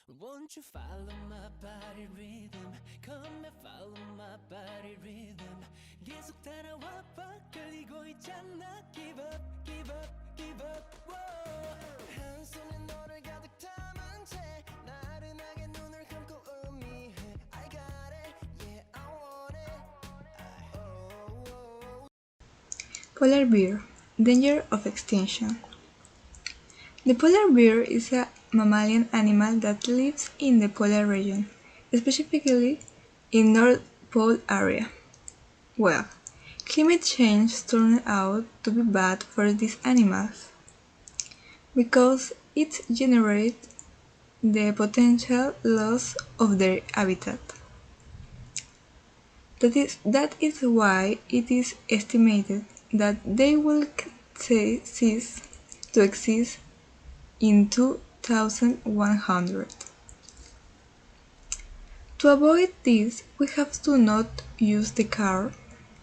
Won't you follow my body rhythm? Come and follow my body rhythm. 계속 따라와 봐. 끌리고 있잖아. Give up, give up, give up. Whoa. 한 손에 너를 가득 담은 채 나른하게 눈을 감고 의미해. I got it, yeah, I want it. Oh. Polar bear. Danger of extinction. The polar bear is a mammalian animal that lives in the polar region, specifically in North Pole area. Well, climate change turned out to be bad for these animals because it generates the potential loss of their habitat. That is why it is estimated that they will cease to exist in 2100. To avoid this, we have to not use the car,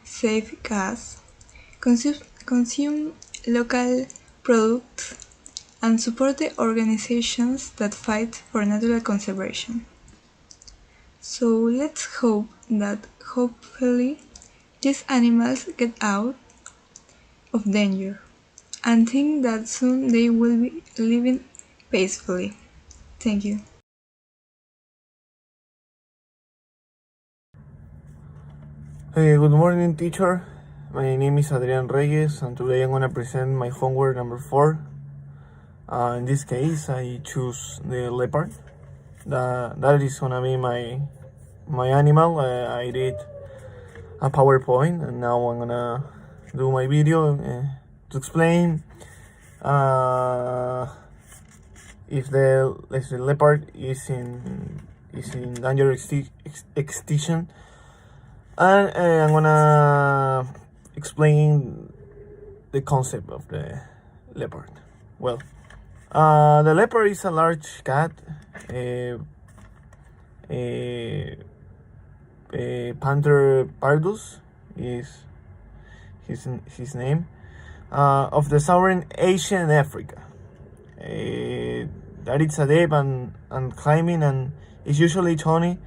save gas, consume local products, and support the organizations that fight for natural conservation. So let's hope that hopefully these animals get out of danger and think that soon they will be living peacefully. Thank you. Hey, good morning, teacher. My name is Adrian Reyes, and today I'm gonna present my homework number 4. In this case, I choose the leopard. That is gonna be my animal. I did a PowerPoint, and now I'm gonna do my video to explain if the leopard is in danger extinction. And I'm gonna explain the concept of the leopard. Well, the leopard is a large cat, Panther pardus is his name, of the southern Asia and Africa. That it's adept and climbing, and is usually tawny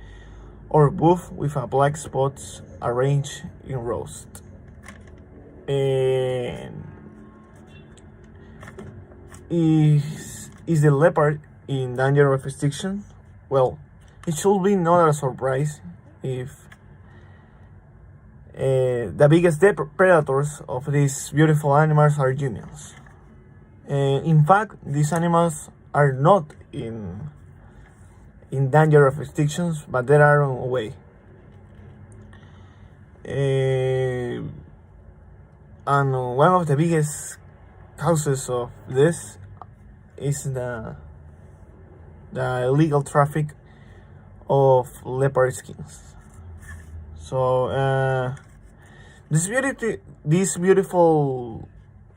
or buff with a black spots arranged in rows. And is the leopard in danger of extinction? Well, it should be not a surprise if the biggest predators of these beautiful animals are humans. In fact, these animals are not in danger of extinctions, but they are on the way. And one of the biggest causes of this is the illegal traffic of leopard skins. So these beautiful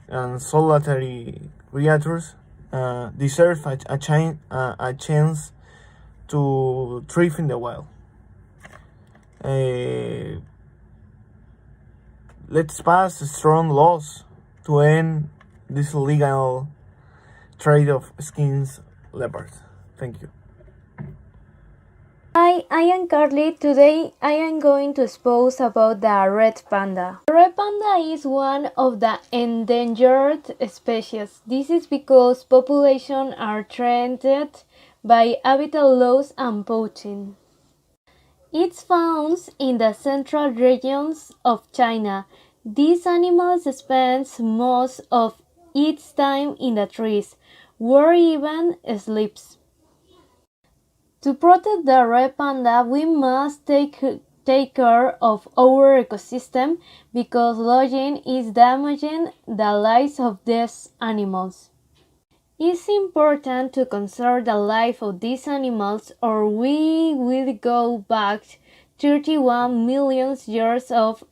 and solitary creatures deserve a chance to thrive in the wild. Let's pass strong laws to end this illegal trade of skins leopards. Thank you. Hi, I am Carly. Today I am going to expose about the red panda. The red panda is one of the endangered species. This is because populations are threatened by habitat loss and poaching. It's found in the central regions of China. This animal spends most of its time in the trees, where it even sleeps. To protect the red panda, we must take care of our ecosystem because logging is damaging the lives of these animals. It's important to conserve the life of these animals or we will go back 31 million years of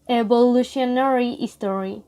evolutionary history.